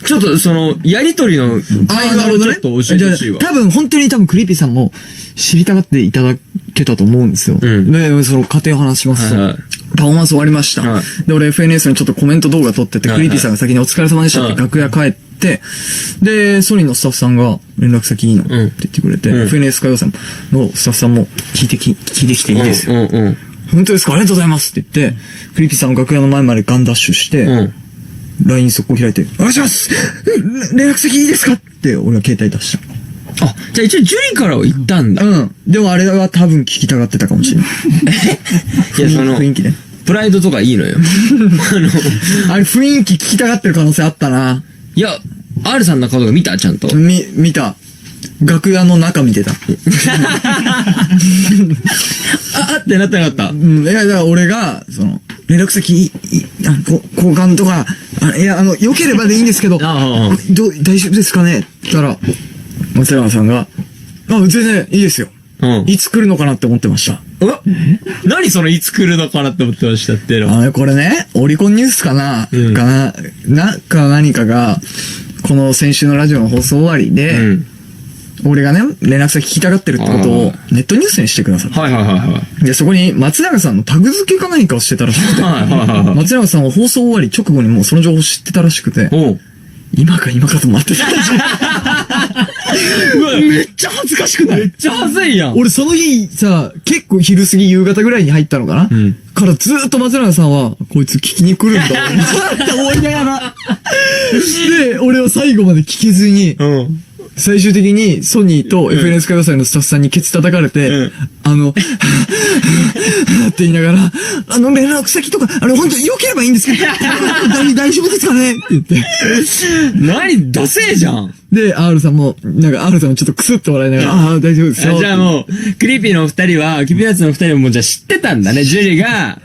ちょっとやりとりの会話をちょっと教えてほしいわ。本当にクリーピーさんも知りたがっていただけたと思うんですよ。で、家庭を話しますと、パフォーマンス終わりました。で、俺 FNS にちょっとコメント動画撮ってて、クリーピーさんが先にお疲れ様でしたって楽屋帰って、で、ソニーのスタッフさんが連絡先いいのって言ってくれて、FNS 歌謡祭のスタッフさんも聞いてきていいですよ。本当ですか、ありがとうございますって言って、クリーピーさんの楽屋の前までガンダッシュして、LINE 速攻開いて、お願いします連絡先いいですかって俺は携帯出した。あ、じゃあ一応ジュリからは言ったんだ。でもあれは多分聞きたがってたかもしれない。いや、雰囲気ね。プライドとかいいのよ。あれ雰囲気聞きたがってる可能性あったな。いや、R さんの顔とか見たちゃんと。見た。楽屋の中見てた。あってなってなかった。いや、だから俺が、連絡先、交換とか、良ければでいいんですけど、大丈夫ですかねって言ったら、松山さんが、全然いいですよ。いつ来るのかなって思ってました。何いつ来るのかなって思ってましたっての。これね、オリコンニュースかな、何かが、この先週のラジオの放送終わりで、俺がね、連絡先聞きたがってるってことをネットニュースにしてください。で、そこに松永さんのタグ付けか何かをしてたらしくて、松永さんは放送終わり直後にもうその情報知ってたらしくて、今かと待ってた。めっちゃ恥ずかしくない？めっちゃ恥ずいやん。俺その日さ、結構昼過ぎ夕方ぐらいに入ったのかな、からずーっと松永さんは、こいつ聞きに来るんだって思いながら。で、俺は最後まで聞けずに、最終的にソニーと FNS 歌謡祭のスタッフさんにケツ叩かれて、って言いながら、連絡先とか、本当に良ければいいんですけど、大丈夫ですかねって言って。何ダセーじゃん。で、R さんもちょっとクスッと笑いながら、大丈夫ですよ。じゃあもう、クリーピーのお二人は、キピナッツのお二人ももうじゃあ知ってたんだね。ジュリが、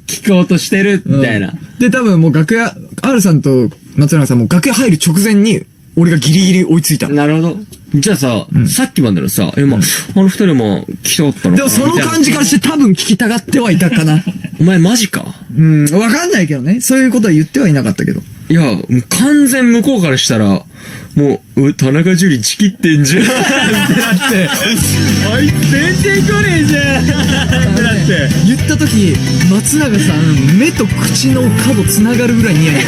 聞こうとしてる、みたいな。で、多分もうR さんと松永さんも楽屋入る直前に、俺がギリギリ追いついた。なるほど。じゃあさ、さっきまでのさ、あの二人も聞きたかったのかな。でもその感じからして多分聞きたがってはいたかな。お前マジか。わかんないけどね。そういうことは言ってはいなかったけど。いや、もう完全向こうからしたら、もう、田中樹チキってんじゃんってなって、あいつ全然来ねえじゃんってなって。言った時、松永さん、目と口の角繋がるぐらいニヤニヤ。